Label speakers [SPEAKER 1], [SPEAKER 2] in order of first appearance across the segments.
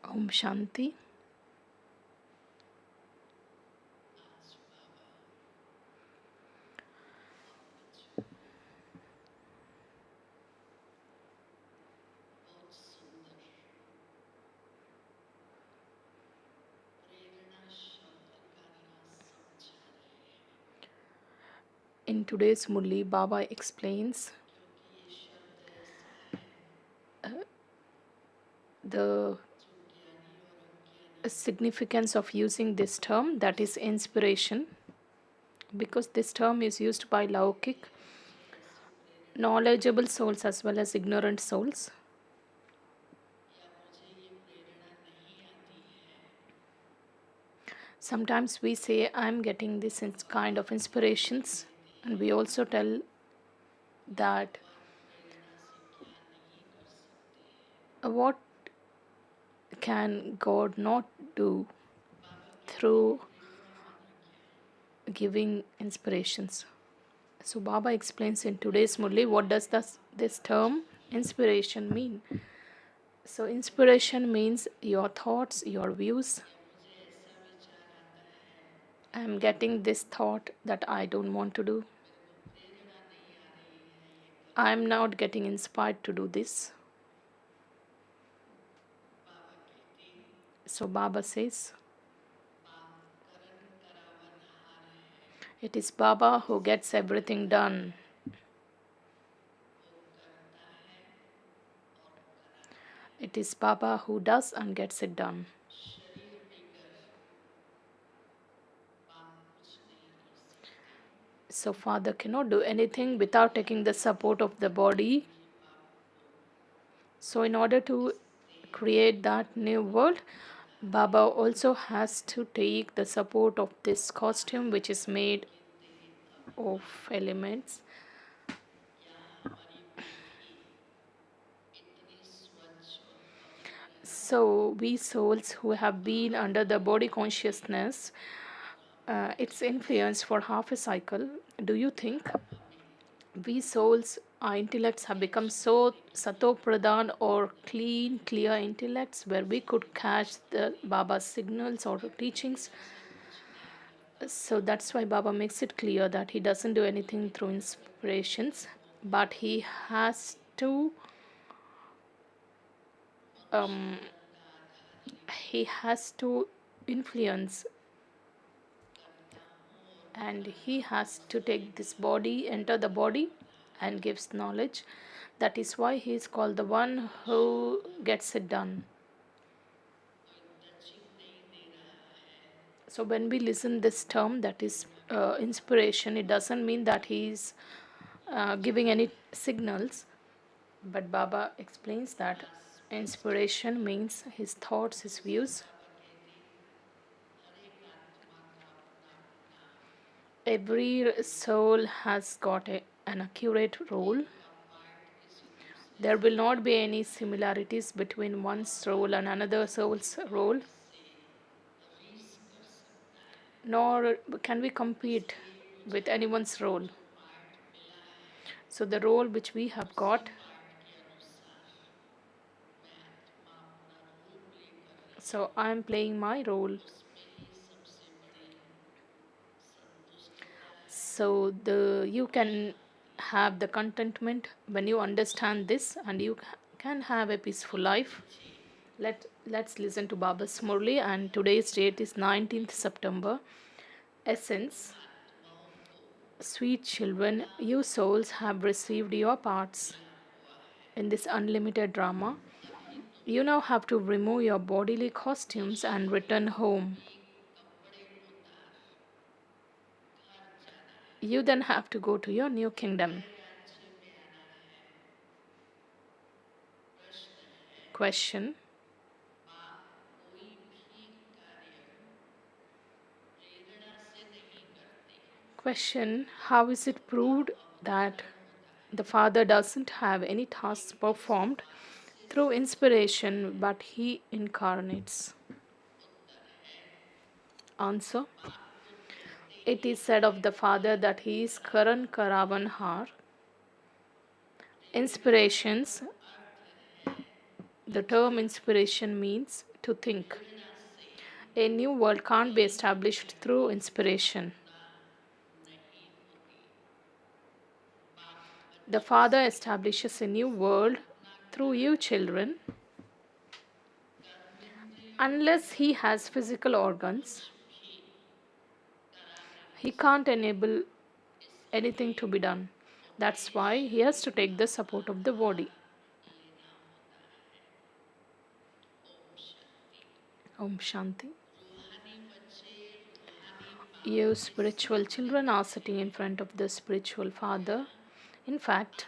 [SPEAKER 1] Om Shanti. In today's Murli, Baba explains the significance of using this term, that is inspiration, because this term is used by Laukik, knowledgeable souls as well as ignorant souls. Sometimes we say, I'm getting this kind of inspirations, and we also tell that what can God not do through giving inspirations. So Baba explains in today's Murli what does this term inspiration mean. So inspiration means your thoughts, your views. I'm getting this thought that I don't want to do. I'm not getting inspired to do this. So Baba says, it is Baba who gets everything done. It is Baba who does and gets it done. So Father cannot do anything without taking the support of the body. So in order to create that new world, Baba also has to take the support of this costume, which is made of elements. So we souls who have been under the body consciousness, its influence for half a cycle, do you think we souls, our intellects have become so sato pradhan or clean, clear intellects where we could catch the Baba's signals or teachings? So that's why Baba makes it clear that he doesn't do anything through inspirations, but um, he has to influence, and he has to take this body, enter the body, and gives knowledge. That is why he is called the one who gets it done. So when we listen this term, that is inspiration, it doesn't mean that he is giving any signals, but Baba explains that inspiration means his thoughts, his views. Every soul has got an accurate role. There will not be any similarities between one soul and another soul's role, nor can we compete with anyone's role. So the role which we have got, so I am playing my role. So you can have the contentment when you understand this, and you can have a peaceful life. Let's listen to Baba's Murli, and today's date is 19th September. Essence. Sweet children, you souls have received your parts in this unlimited drama. You now have to remove your bodily costumes and return home. You then have to go to your new kingdom. Question. Question. How is it proved that the Father doesn't have any tasks performed through inspiration, but he incarnates? Answer. It is said of the Father that he is Karan Karavan Har. Inspirations. The term inspiration means to think. A new world can't be established through inspiration. The Father establishes a new world through you, children. Unless He has physical organs, He can't enable anything to be done. That's why He has to take the support of the body. Om Shanti. You spiritual children are sitting in front of the spiritual Father. In fact,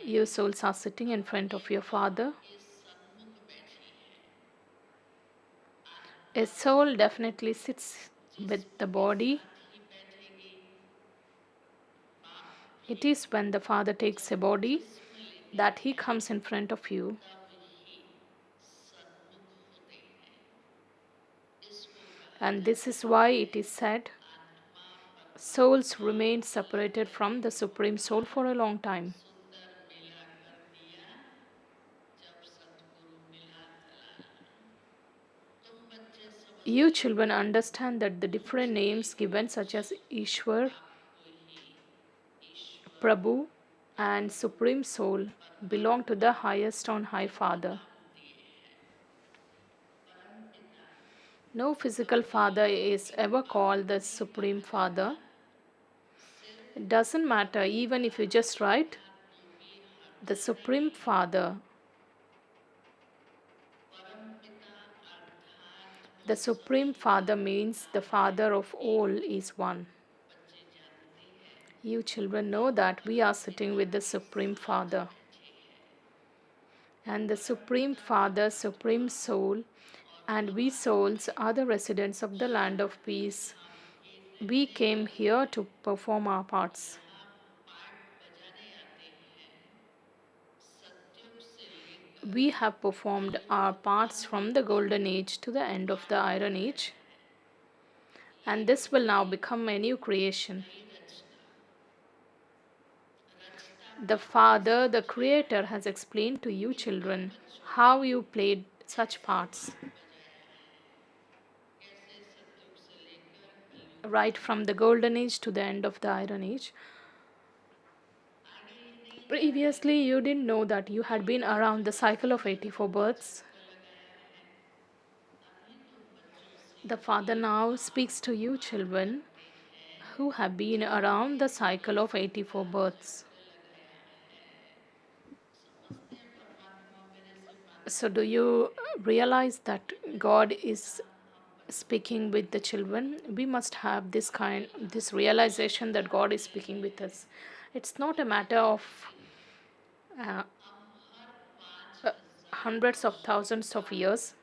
[SPEAKER 1] you souls are sitting in front of your Father. A soul definitely sits with the body. It is when the Father takes a body that He comes in front of you. And this is why it is said, souls remain separated from the Supreme Soul for a long time. You children understand that the different names given, such as Ishwar, Prabhu, and Supreme Soul, belong to the highest on high Father. No physical father is ever called the Supreme Father. It doesn't matter, even if you just write the Supreme Father. The Supreme Father means the Father of all is one. You children know that we are sitting with the Supreme Father. And the Supreme Father, Supreme Soul, and we souls are the residents of the land of peace. We came here to perform our parts. We have performed our parts from the Golden Age to the end of the Iron Age, and this will now become a new creation. The Father, the Creator, has explained to you children how you played such parts. Right from the Golden Age to the end of the Iron Age. Previously, you didn't know that you had been around the cycle of 84 births. The Father now speaks to you children who have been around the cycle of 84 births. So do you realize that God is speaking with the children? We must have this realization that God is speaking with us. It's not a matter of uh, hundreds of thousands of years.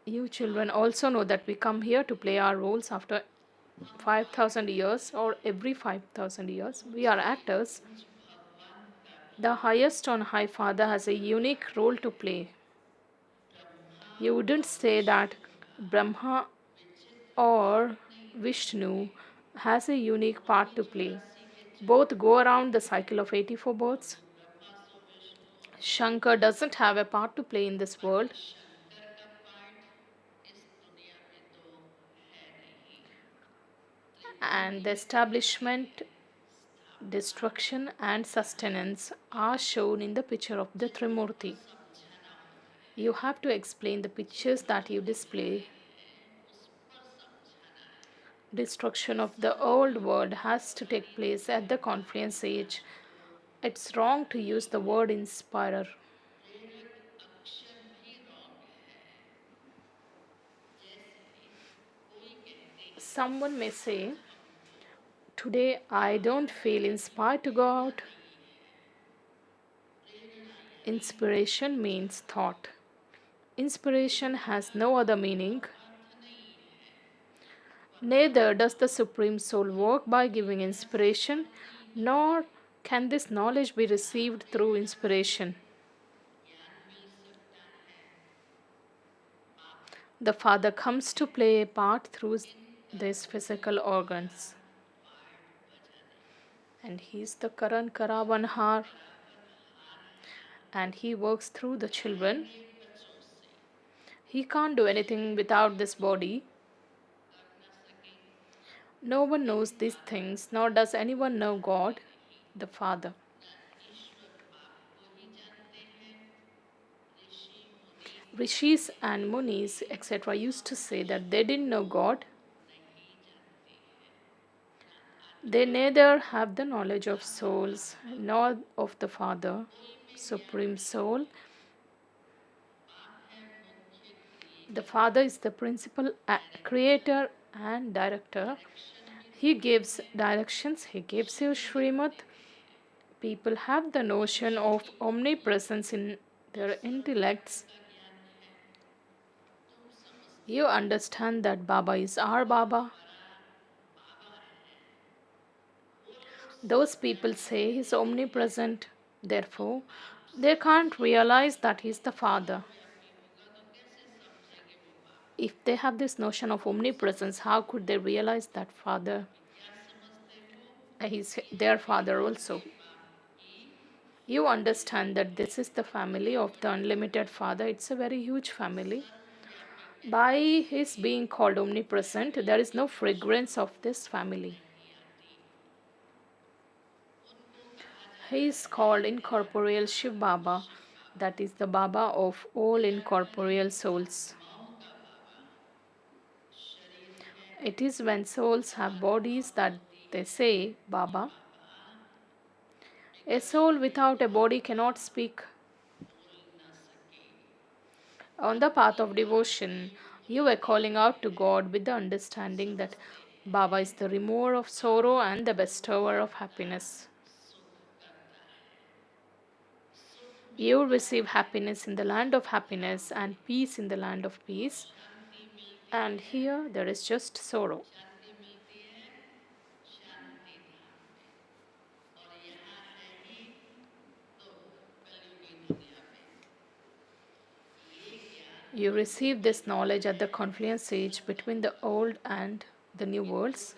[SPEAKER 1] You children also know that we come here to play our roles after 5,000 years or every 5,000 years. We are actors. The highest on high Father has a unique role to play. You wouldn't say that Brahma or Vishnu has a unique part to play. Both go around the cycle of 84 births. Shankar doesn't have a part to play in this world. And the establishment, destruction, and sustenance are shown in the picture of the Trimurti. You have to explain the pictures that you display. Destruction of the old world has to take place at the Confluence age. It's wrong to use the word inspirer. Someone may say, today I don't feel inspired to go out. Inspiration means thought. Inspiration has no other meaning. Neither does the Supreme Soul work by giving inspiration, nor can this knowledge be received through inspiration. The Father comes to play a part through these physical organs. And he is the Karan Karavanhar. And he works through the children. He can't do anything without this body. No one knows these things, nor does anyone know God, the Father. Rishis and Munis, etc., used to say that they didn't know God. They neither have the knowledge of souls nor of the Father, Supreme Soul. The Father is the principal creator and director. He gives directions, He gives you Srimad. People have the notion of omnipresence in their intellects. You understand that Baba is our Baba. Those people say He's omnipresent, therefore, they can't realize that He's the Father. If they have this notion of omnipresence, how could they realize that Father is their Father also? You understand that this is the family of the unlimited Father. It's a very huge family. By His being called omnipresent, there is no fragrance of this family. He is called incorporeal Shiv Baba, that is the Baba of all incorporeal souls. It is when souls have bodies that they say Baba. A soul without a body cannot speak. On the path of devotion, you are calling out to God with the understanding that Baba is the remover of sorrow and the bestower of happiness. You receive happiness in the land of happiness and peace in the land of peace. And here there is just sorrow. You receive this knowledge at the confluence stage between the old and the new worlds.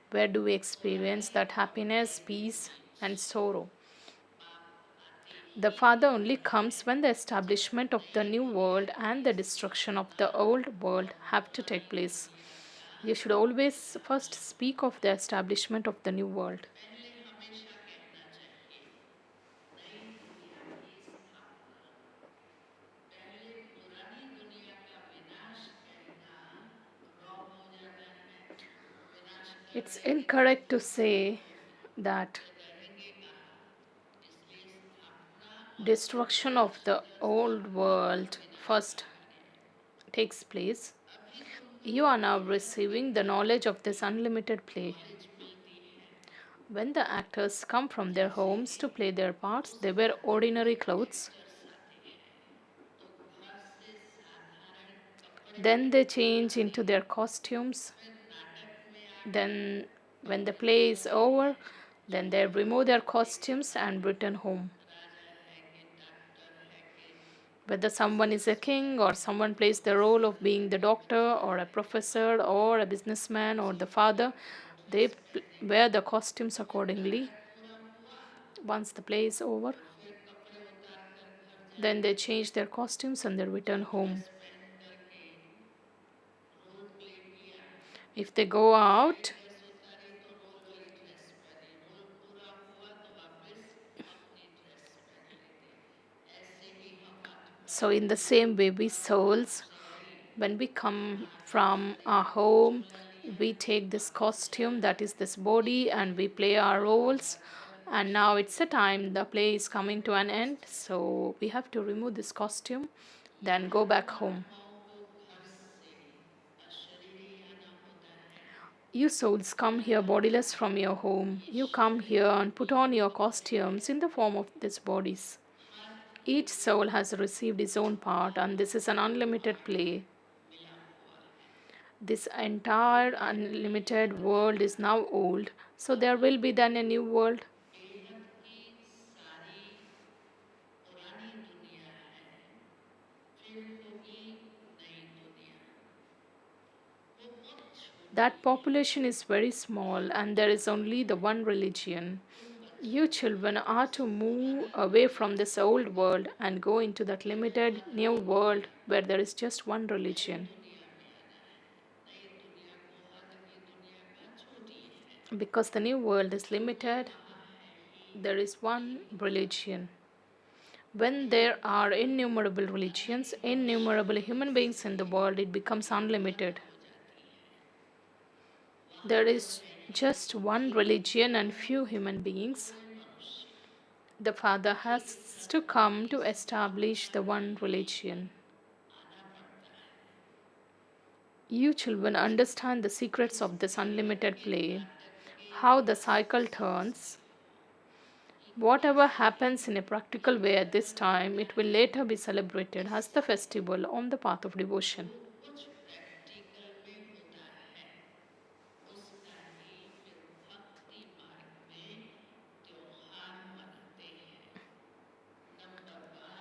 [SPEAKER 1] Where do we experience that happiness, peace, and sorrow? The Father only comes when the establishment of the new world and the destruction of the old world have to take place. You should always first speak of the establishment of the new world. It's incorrect to say that destruction of the old world first takes place. You are now receiving the knowledge of this unlimited play. When the actors come from their homes to play their parts, they wear ordinary clothes. Then they change into their costumes. Then, when the play is over, then they remove their costumes and return home. Whether someone is a king or someone plays the role of being the doctor or a professor or a businessman or the father, they wear the costumes accordingly. Once the play is over, then they change their costumes and they return home. If they go out, so in the same way, we souls, when we come from our home, we take this costume, that is this body, and we play our roles. And now it's a time, the play is coming to an end, so we have to remove this costume, then go back home. You souls come here bodiless from your home. You come here and put on your costumes in the form of these bodies. Each soul has received its own part, and this is an unlimited play. This entire unlimited world is now old, so there will be then a new world. That population is very small, and there is only the one religion. You children are to move away from this old world and go into that limited new world where there is just one religion. Because the new world is limited, there is one religion. When there are innumerable religions, innumerable human beings in the world, it becomes unlimited. There is just one religion and few human beings. The Father has to come to establish the one religion. You children understand the secrets of this unlimited play, how the cycle turns. Whatever happens in a practical way at this time, it will later be celebrated as the festival on the path of devotion.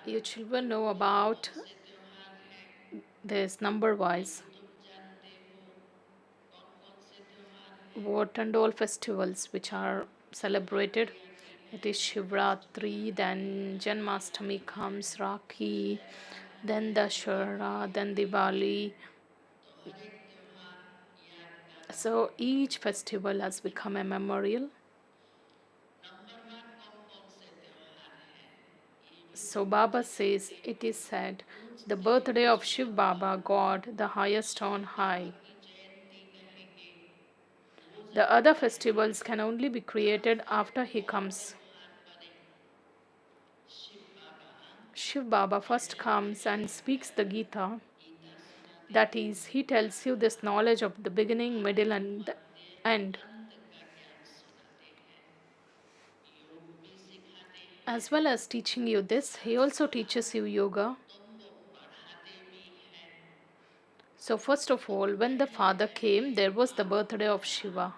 [SPEAKER 1] You children know about this number wise what and all festivals which are celebrated. It is Shivratri, then Janmashtami comes, Rakhi, then Dashera, then Diwali. So each festival has become a memorial. So Baba says, it is said, the birthday of Shiv Baba, God, the highest on high. The other festivals can only be created after he comes. Shiv Baba first comes and speaks the Gita. That is, he tells you this knowledge of the beginning, middle, and the end. As well as teaching you this, he also teaches you yoga. So, first of all, when the Father came, there was the birthday of Shiva.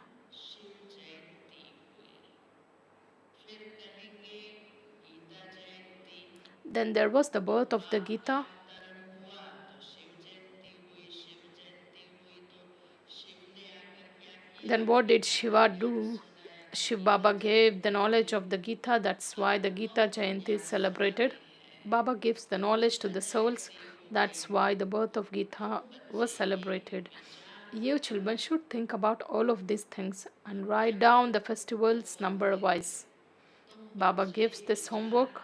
[SPEAKER 1] Then there was the birth of the Gita. Then what did Shiva do? Shiv Baba gave the knowledge of the Gita. That's why the Gita Jayanti is celebrated. Baba gives the knowledge to the souls. That's why the birth of Gita was celebrated. You children should think about all of these things and write down the festivals number wise. Baba gives this homework.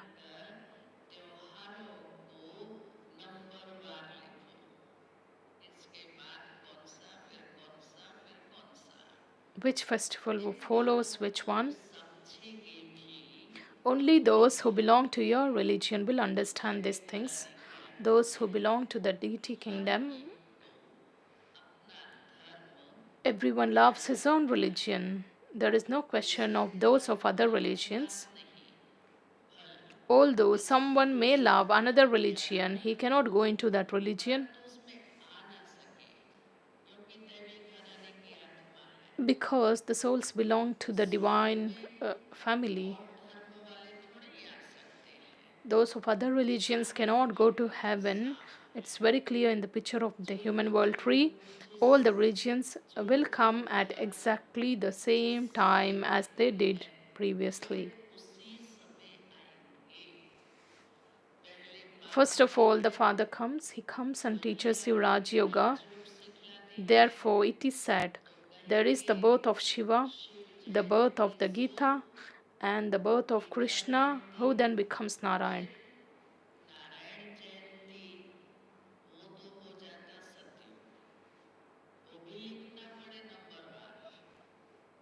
[SPEAKER 1] Which festival follows which one? Only those who belong to your religion will understand these things. Those who belong to the deity kingdom, everyone loves his own religion. There is no question of those of other religions. Although someone may love another religion, he cannot go into that religion because the souls belong to the divine family. Those of other religions cannot go to heaven. It's very clear in the picture of the human world tree. All the religions will come at exactly the same time as they did previously. First of all, the Father comes. He comes and teaches you Raj Yoga. Therefore, it is said, there is the birth of Shiva, the birth of the Gita, and the birth of Krishna, who then becomes Narayan.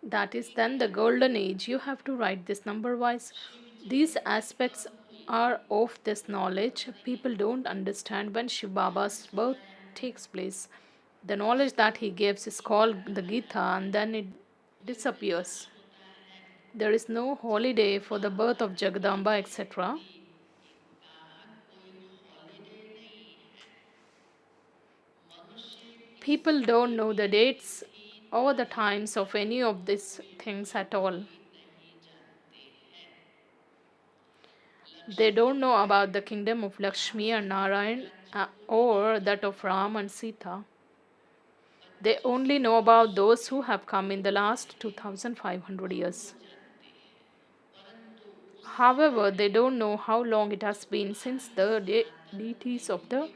[SPEAKER 1] That is then the golden age. You have to write this number wise. These aspects are of this knowledge. People don't understand when Shiv Baba's birth takes place. The knowledge that he gives is called the Gita and then it disappears. There is no holiday for the birth of Jagadamba, etc. People don't know the dates or the times of any of these things at all. They don't know about the kingdom of Lakshmi and Narayan or that of Ram and Sita. They only know about those who have come in the last 2500 years. However, they don't know how long it has been since the deities of the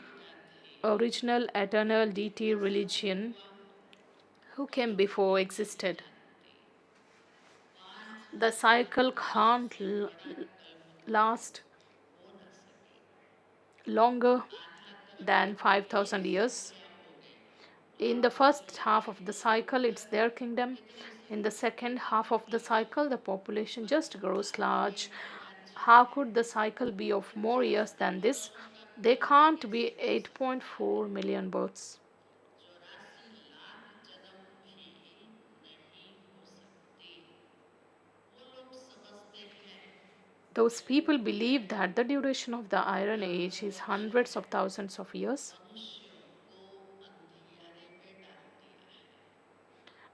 [SPEAKER 1] original eternal deity religion who came before existed. The cycle can't last longer than 5,000 years. In the first half of the cycle, it's their kingdom. In the second half of the cycle, the population just grows large. How could the cycle be of more years than this? They can't be 8.4 million births. Those people believe that the duration of the Iron Age is hundreds of thousands of years.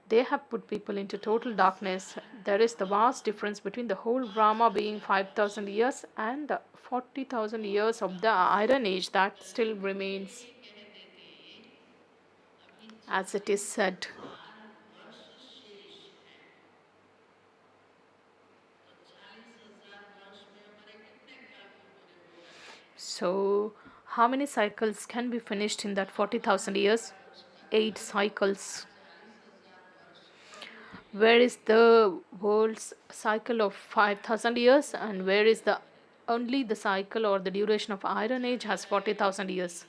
[SPEAKER 1] They have put people into total darkness. There is the vast difference between the whole Brahma being 5,000 years and the 40,000 years of the Iron Age that still remains, as it is said. So, how many cycles can be finished in that 40,000 years? 8 cycles. Where is the world's cycle of 5,000 years, and where is the only the cycle or the duration of Iron Age has 40,000 years?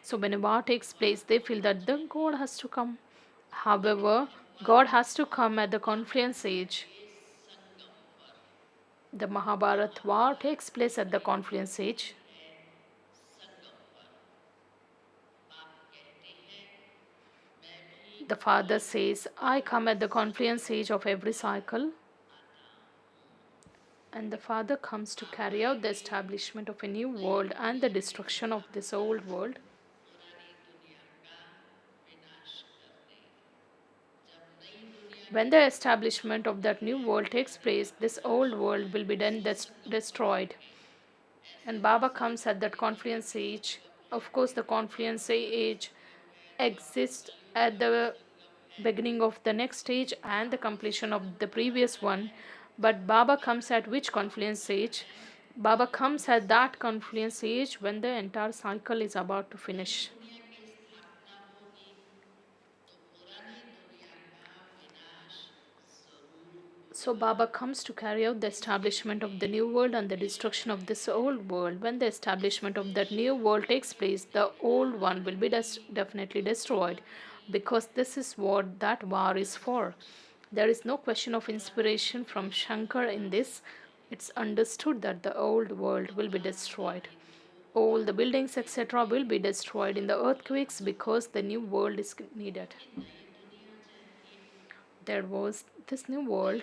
[SPEAKER 1] So when a war takes place, they feel that the God has to come. However, God has to come at the Confluence age. The Mahabharat war takes place at the Confluence age. The father says, I come at the Confluence age of every cycle. And the father comes to carry out the establishment of a new world and the destruction of this old world. When the establishment of that new world takes place, this old world will be then destroyed. And Baba comes at that Confluence age. Of course, the Confluence age exists at the beginning of the next stage and the completion of the previous one. But Baba comes at which Confluence age? Baba comes at that Confluence age when the entire cycle is about to finish. So Baba comes to carry out the establishment of the new world and the destruction of this old world. When the establishment of that new world takes place, the old one will be definitely destroyed, because this is what that war is for. There is no question of inspiration from Shankar in this. It's understood that the old world will be destroyed. All the buildings, etc., will be destroyed in the earthquakes because the new world is needed. There was this new world.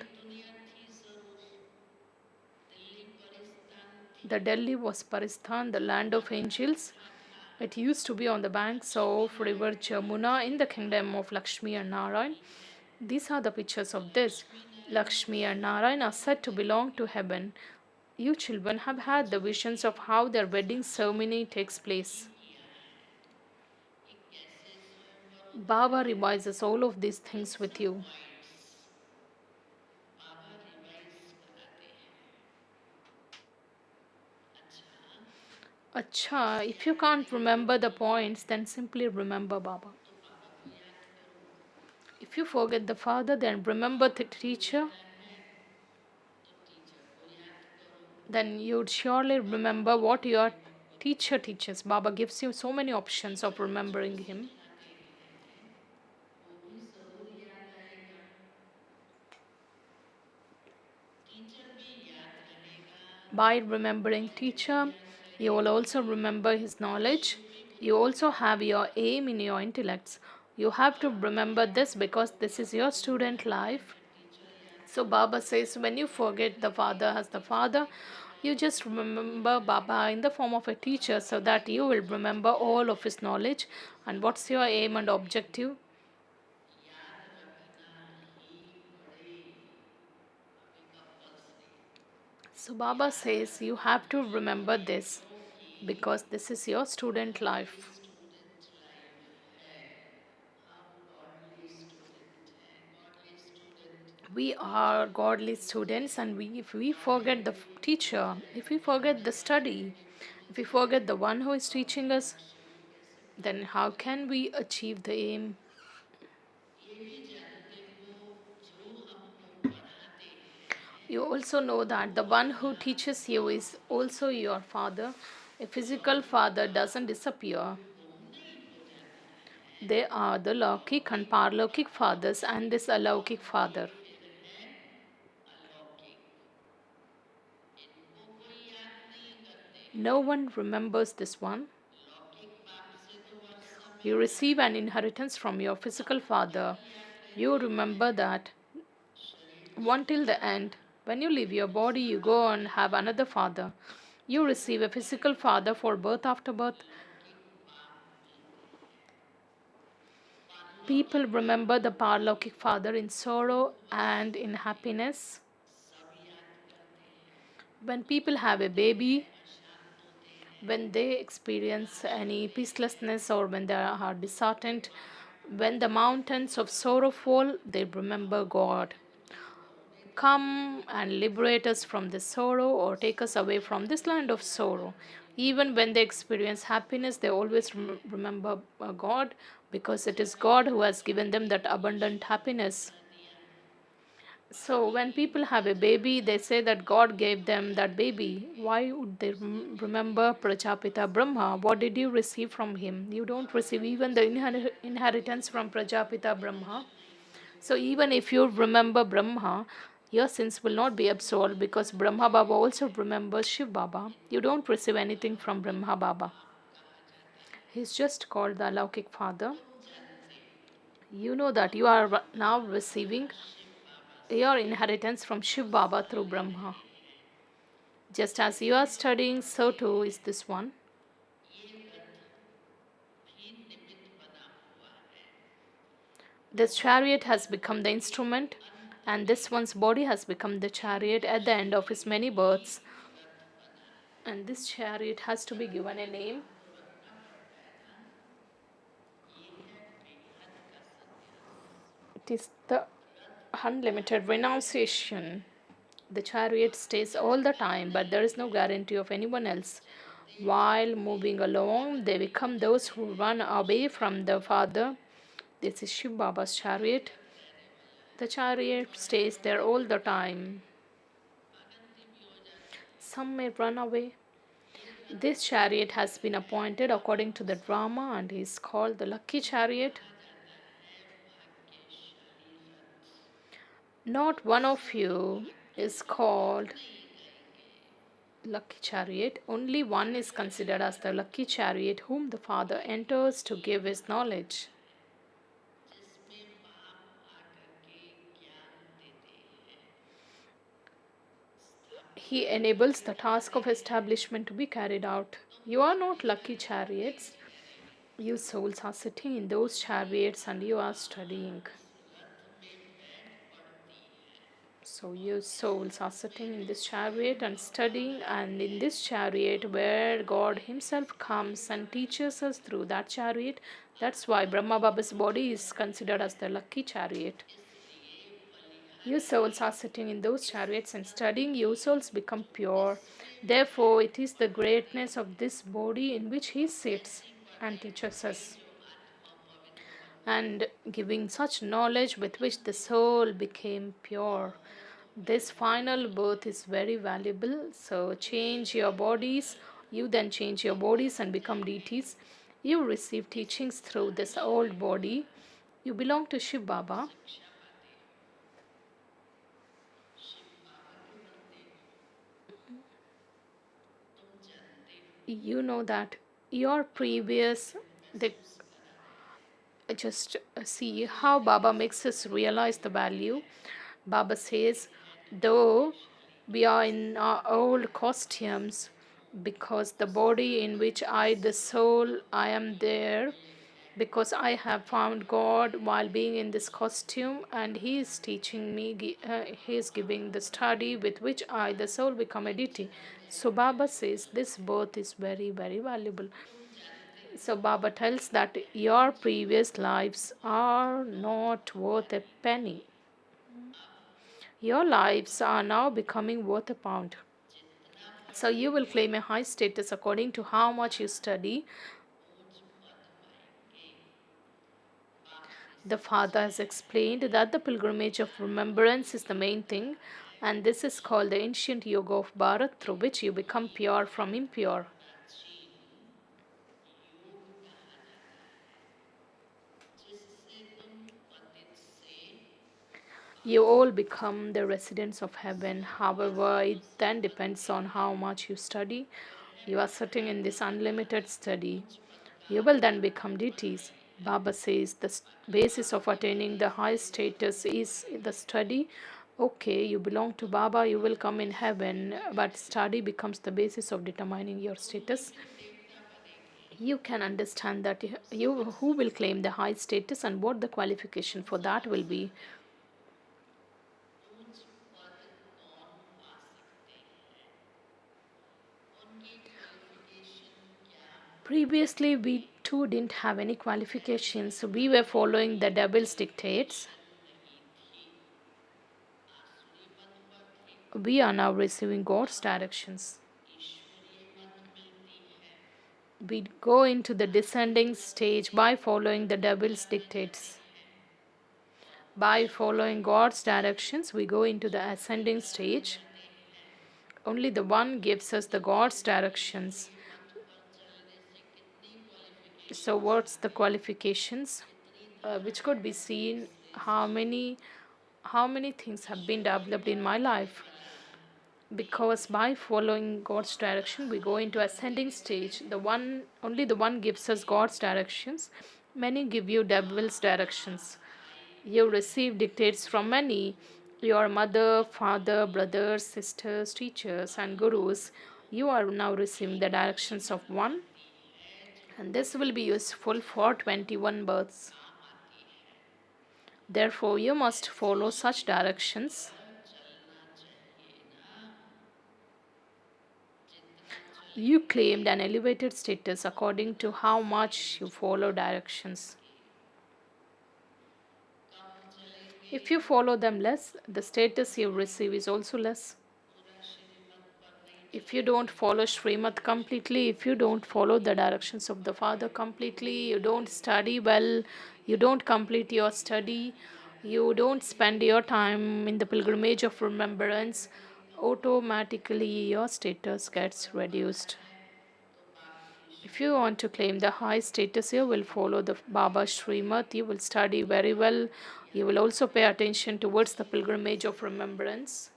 [SPEAKER 1] The Delhi was Paristan, the land of angels. It used to be on the banks of river Jamuna in the kingdom of Lakshmi and Narayan. These are the pictures of this. Lakshmi and Narayan are said to belong to heaven. You children have had the visions of how their wedding ceremony takes place. Baba revises all of these things with you. Acha, if you can't remember the points, then simply remember Baba. If you forget the father, then remember the teacher. Then you'd surely remember what your teacher teaches. Baba gives you so many options of remembering him. By remembering teacher, you will also remember his knowledge. You also have your aim in your intellects. You have to remember this because this is your student life. So Baba says, when you forget the father as the father, you just remember Baba in the form of a teacher, so that you will remember all of his knowledge. And what's your aim and objective? So Baba says you have to remember this because this is your student life. We are godly students, and if we forget the teacher, if we forget the study, if we forget the one who is teaching us, then how can we achieve the aim? You also know that the one who teaches you is also your father. A physical father doesn't disappear. They are the Laukic and Parlaukic fathers and this Alaukic father. No one remembers this one. You receive an inheritance from your physical father. You remember that one till the end. When you leave your body, you go and have another father. You receive a physical father for birth after birth. People remember the Parlaukic father in sorrow and in happiness. When people have a baby, when they experience any peacelessness or when they are disheartened, when the mountains of sorrow fall, they remember God. Come and liberate us from this sorrow or take us away from this land of sorrow. Even when they experience happiness, they always remember God, because it is God who has given them that abundant happiness. So when people have a baby, they say that God gave them that baby. Why would they remember Prajapita Brahma? What did you receive from him? You don't receive even the inheritance from Prajapita Brahma. So even if you remember Brahma, your sins will not be absolved, because Brahma Baba also remembers Shiv Baba. You don't receive anything from Brahma Baba. He's just called the Alaukik Father. You know that you are now receiving your inheritance from Shiv Baba through Brahma. Just as you are studying, so too is this one. This chariot has become the instrument, and this one's body has become the chariot at the end of his many births. And this chariot has to be given a name. It is the unlimited renunciation. The chariot stays all the time, but there is no guarantee of anyone else. While moving along, they become those who run away from the Father. This is Shiv Baba's chariot. The chariot stays there all the time. Some may run away. This chariot has been appointed according to the drama and is called the lucky chariot. Not one of you is called lucky chariot. Only one is considered as the lucky chariot, whom the Father enters to give his knowledge. He enables the task of establishment to be carried out. You are not lucky chariots. You souls are sitting in those chariots and you are studying. So you souls are sitting in this chariot and studying, and in this chariot where God himself comes and teaches us through that chariot. That's why Brahma Baba's body is considered as the lucky chariot. You souls are sitting in those chariots and studying. You souls become pure. Therefore, it is the greatness of this body in which he sits and teaches us, and giving such knowledge with which the soul became pure. This final birth is very valuable. So change your bodies. You then change your bodies and become deities. You receive teachings through this old body. You belong to Shiv Baba. You know that your previous, the just see how Baba makes us realize the value. Baba says, though we are in our old costumes, because the body in which I, the soul, I am there, because I have found God while being in this costume, and He is teaching me, He is giving the study with which I, the soul, become a deity. So Baba says this birth is very, very valuable. So Baba tells that your previous lives are not worth a penny. Your lives are now becoming worth a pound. So you will claim a high status according to how much you study. The Father has explained that the pilgrimage of remembrance is the main thing, and this is called the ancient yoga of Bharat, through which you become pure from impure. You all become the residents of heaven. However, it then depends on how much you study. You are sitting in this unlimited study. You will then become deities. Baba says the basis of attaining the highest status is the study. Okay, you belong to Baba, you will come in heaven, but study becomes the basis of determining your status. You can understand that you who will claim the high status and what the qualification for that will be. Previously, we too didn't have any qualifications. We were following the devil's dictates. We are now receiving God's directions. We go into the descending stage by following the devil's dictates. By following God's directions, we go into the ascending stage. Only the one gives us the God's directions. So, what's the qualifications? Which could be seen how many things have been developed in my life, because by following God's direction we go into ascending stage. The one gives us God's directions. Many give you devil's directions. You receive dictates from many, your mother, father, brothers, sisters, teachers, and gurus. You are now receiving the directions of one, and this will be useful for 21 births. Therefore, you must follow such directions. You claimed an elevated status according to how much you follow directions. If you follow them less, the status you receive is also less. If you don't follow Srimad completely, if you don't follow the directions of the Father completely, you don't study well, you don't complete your study, you don't spend your time in the pilgrimage of remembrance, automatically your status gets reduced. If you want to claim the high status, you will follow the Baba Srimad, you will study very well, you will also pay attention towards the pilgrimage of remembrance.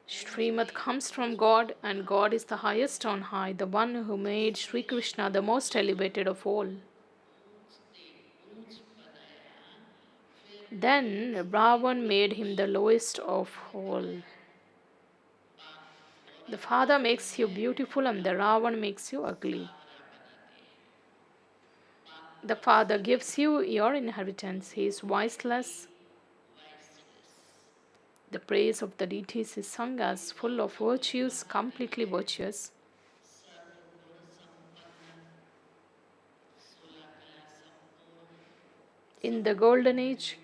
[SPEAKER 1] Srimad comes from God, and God is the highest on high, the one who made Sri Krishna the most elevated of all. Then Brahman made him the lowest of all. The Father makes you beautiful, and the Ravan makes you ugly. The Father gives you your inheritance. He is voiceless. The praise of the deities is sung as full of virtues, completely virtuous. In the golden age,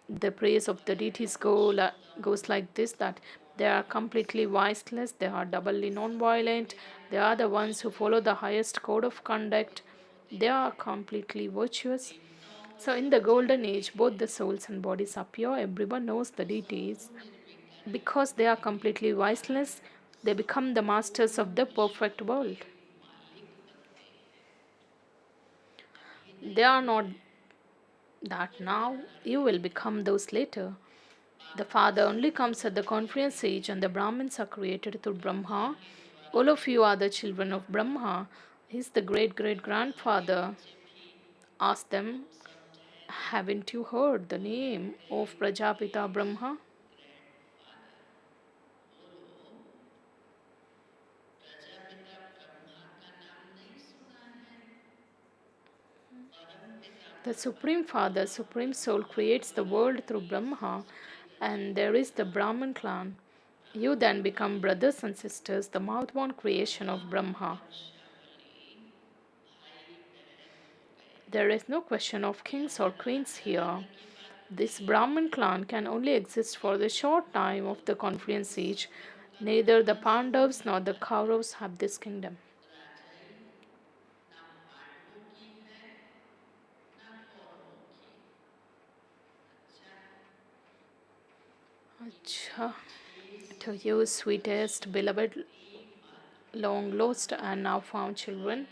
[SPEAKER 1] the praise of the deities goes like this, that they are completely voiceless, they are doubly non-violent, they are the ones who follow the highest code of conduct, they are completely virtuous. So in the golden age, both the souls and bodies are pure. Everyone knows the deities. Because they are completely voiceless, they become the masters of the perfect world. They are not that now, you will become those later. The Father only comes at the Confluence age, and the Brahmins are created through Brahma. All of you are the children of Brahma. He is the great great grandfather. Ask them, haven't you heard the name of Prajapita Brahma? The Supreme Father, Supreme Soul, creates the world through Brahma, and there is the Brahman clan. You then become brothers and sisters, the mouth-born creation of Brahma. There is no question of kings or queens here. This Brahmin clan can only exist for the short time of the Confluence age. Neither the Pandavas nor the Kauravas have this kingdom. Acha. To you, sweetest, beloved, long lost and now found children,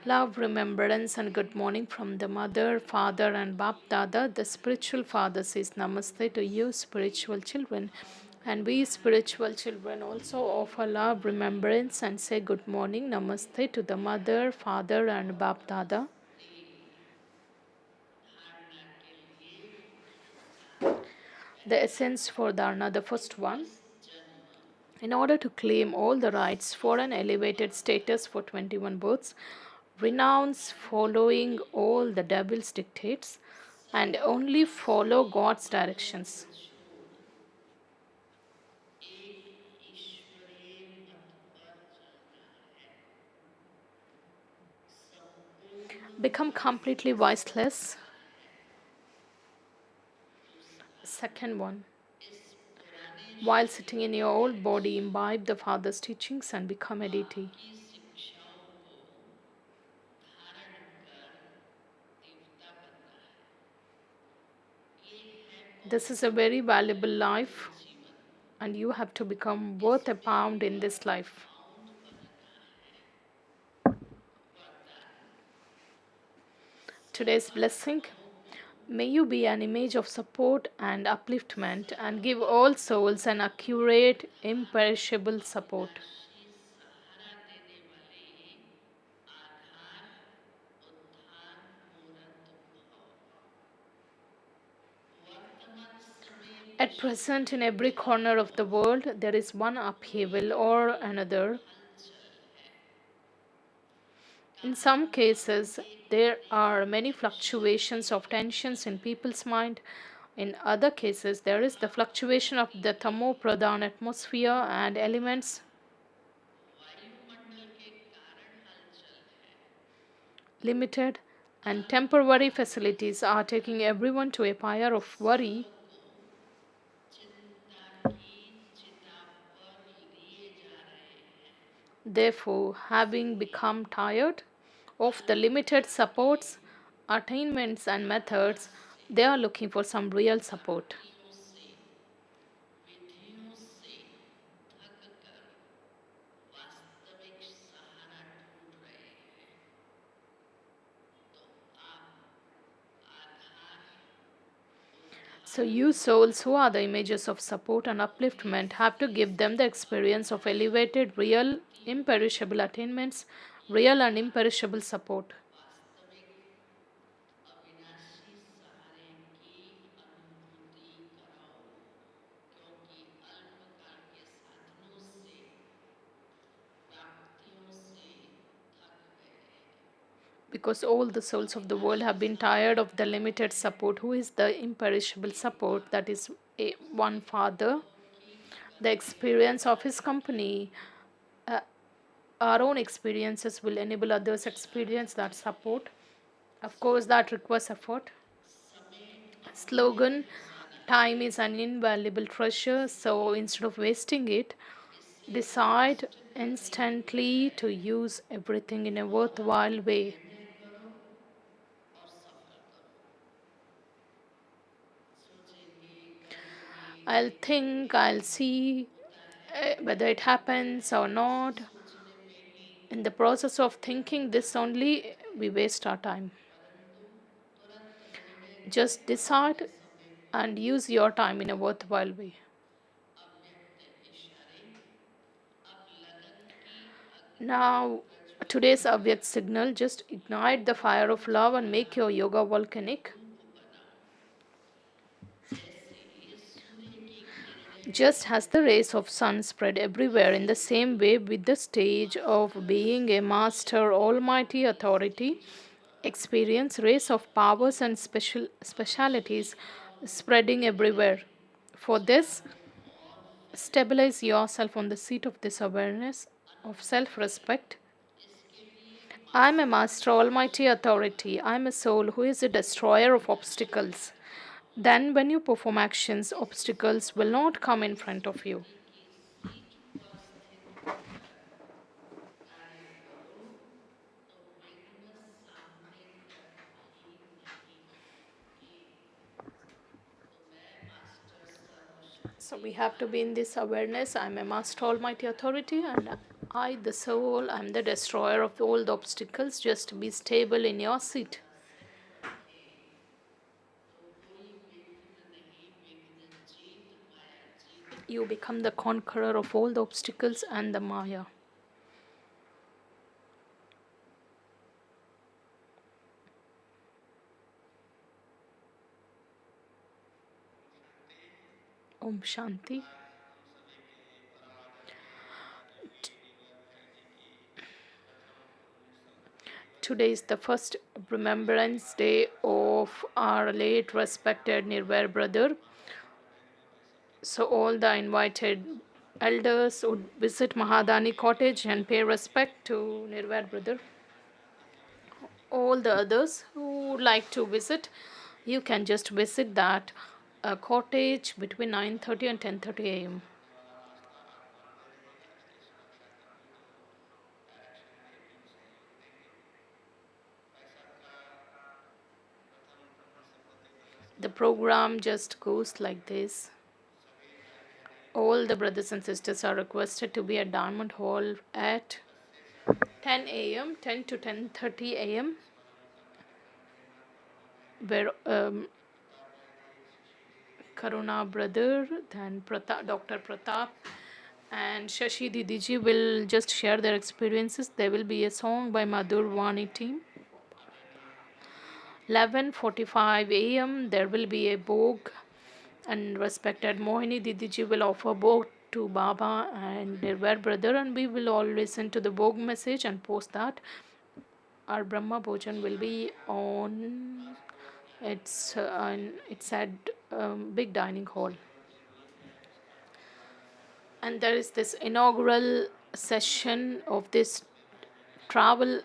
[SPEAKER 1] love, remembrance, and good morning from the mother, father, and Bap Dada. The spiritual father says Namaste to you, spiritual children. And we spiritual children also offer love, remembrance, and say good morning, Namaste to the mother, father, and Bap Dada. The essence for Dharna, the first one. In order to claim all the rights for an elevated status for 21 births, renounce following all the devil's dictates and only follow God's directions. Become completely voiceless. Second one. While sitting in your old body, imbibe the Father's teachings and become a deity. This is a very valuable life, and you have to become worth a pound in this life. Today's blessing. May you be an image of support and upliftment and give all souls an accurate, imperishable support. At present, in every corner of the world, there is one upheaval or another. In some cases, there are many fluctuations of tensions in people's mind. In other cases, there is the fluctuation of the Tamo Pradhan atmosphere and elements. Limited and temporary facilities are taking everyone to a pyre of worry. Therefore, having become tired of the limited supports, attainments, and methods, they are looking for some real support. So, you souls who are the images of support and upliftment have to give them the experience of elevated, real, imperishable attainments, real and imperishable support. Because all the souls of the world have been tired of the limited support. Who is the imperishable support? That is one Father. The experience of His company. Uh, our own experiences will enable others experience that support. Of course, that requires effort. Slogan: time is an invaluable treasure, so instead of wasting it, decide instantly to use everything in a worthwhile way. I'll think, I'll see whether it happens or not. In the process of thinking this only, we waste our time. Just decide and use your time in a worthwhile way. Now, today's Avyakt signal, just ignite the fire of love and make your yoga volcanic. Just as the rays of sun spread everywhere, in the same way with the stage of being a master almighty authority, experience rays of powers and specialities spreading everywhere. For this, stabilize yourself on the seat of this awareness of self-respect I'm a master, almighty authority. I'm a soul who is a destroyer of obstacles. Then, when you perform actions, obstacles will not come in front of you. So, we have to be in this awareness. I'm a master, almighty authority, and I, the soul, I'm the destroyer of all the obstacles. Just be stable in your seat. You become the conqueror of all the obstacles and the Maya. Om Shanti. Today is the first remembrance day of our late respected Nirvair brother. So all the invited elders would visit Mahadani cottage and pay respect to Nirvair brother. All the others who would like to visit, you can just visit that cottage between 9:30 and 10:30 a.m. The program just goes like this. All the brothers and sisters are requested to be at Diamond Hall at 10 a.m., 10 to 10:30 a.m., where Karuna brother, then Dr. Pratap and Shashi Didiji will just share their experiences. There will be a song by Madhur Vani team. 11:45 a.m. there will be a bhog, and respected Mohini Didiji will offer bhog to Baba and their brother, and we will all listen to the bhog message and post that. Our Brahma Bhojan will be on. It's at big dining hall, and there is this inaugural session of this travel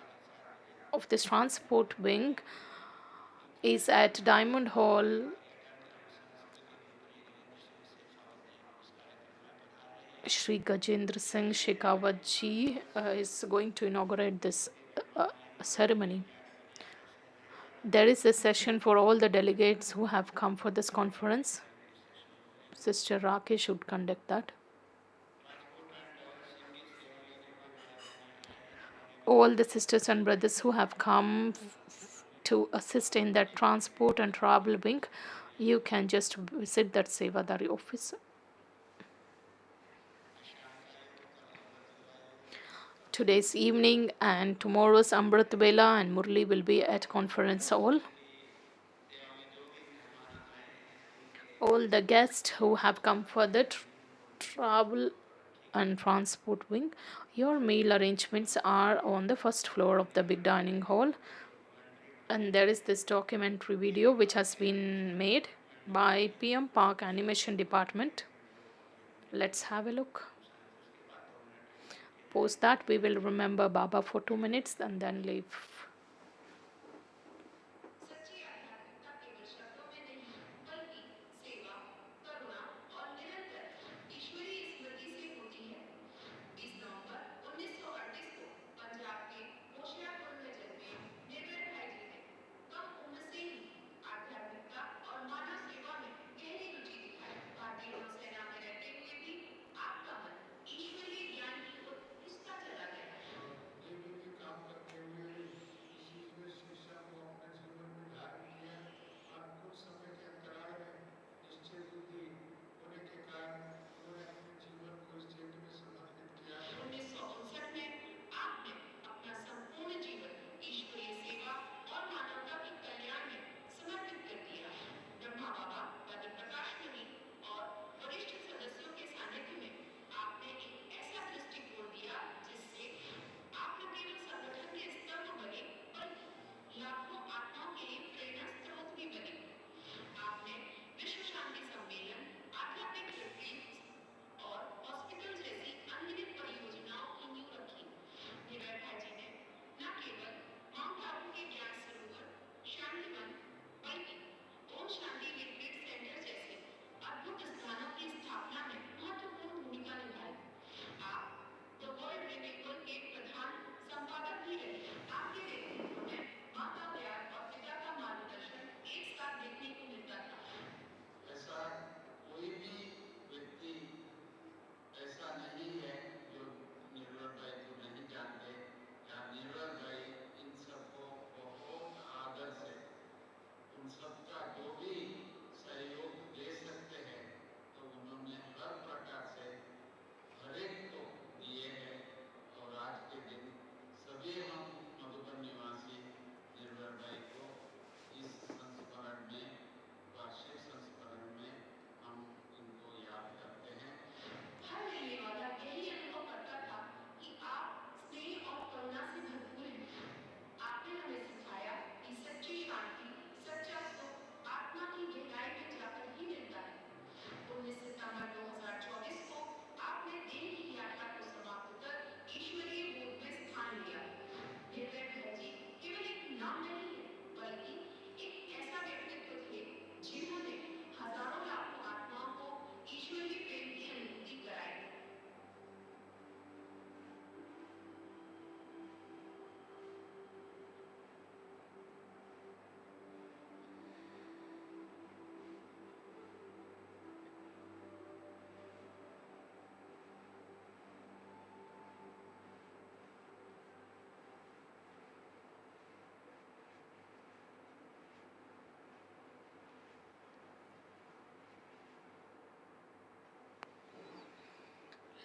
[SPEAKER 1] of this transport wing is at Diamond Hall. Shri Gajendra Singh Shekhawat ji is going to inaugurate this ceremony. There is a session for all the delegates who have come for this conference. Sister Rakesh would conduct that. All the sisters and brothers who have come to assist in that transport and travel wing, you can just visit that Sevadari office. Today's evening and tomorrow's Amrit Vela and Murli will be at conference hall. All the guests who have come for the travel and transport wing, your meal arrangements are on the first floor of the big dining hall, and there is this documentary video which has been made by PM Park Animation Department. Let's have a look. Post that, we will remember Baba for 2 minutes and then leave.
[SPEAKER 2] और navy में काम करते हुए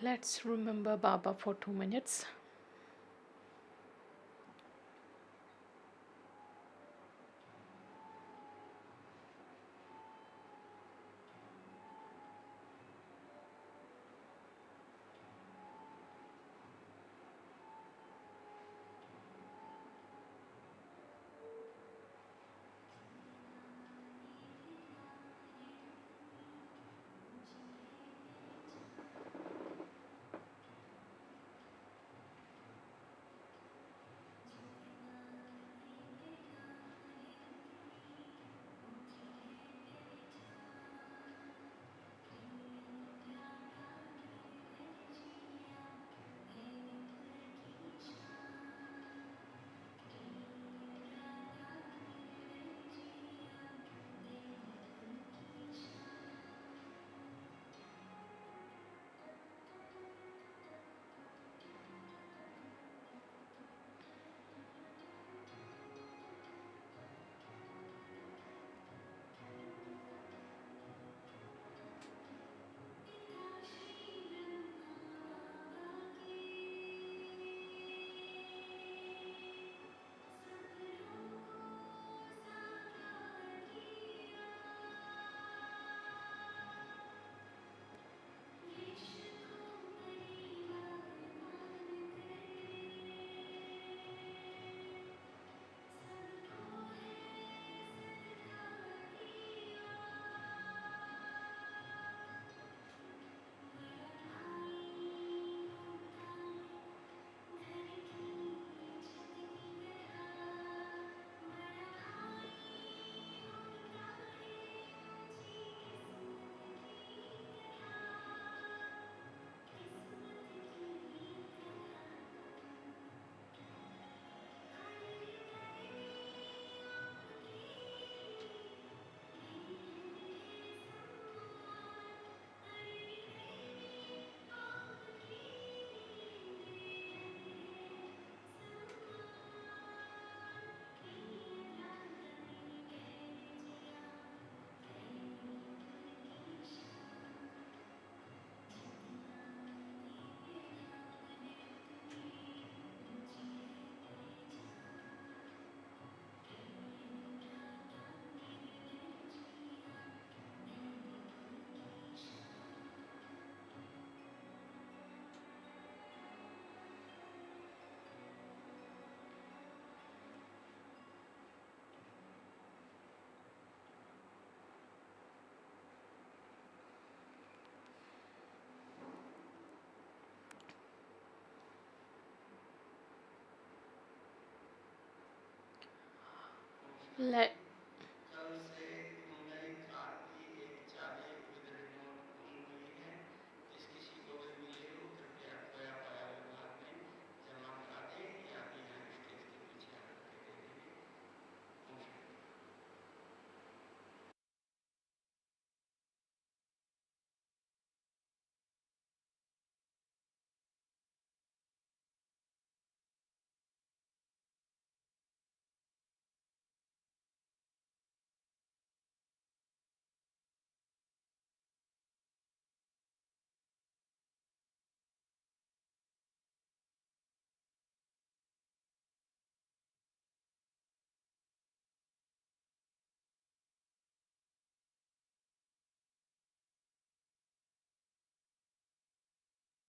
[SPEAKER 1] Let's remember Baba for 2 minutes.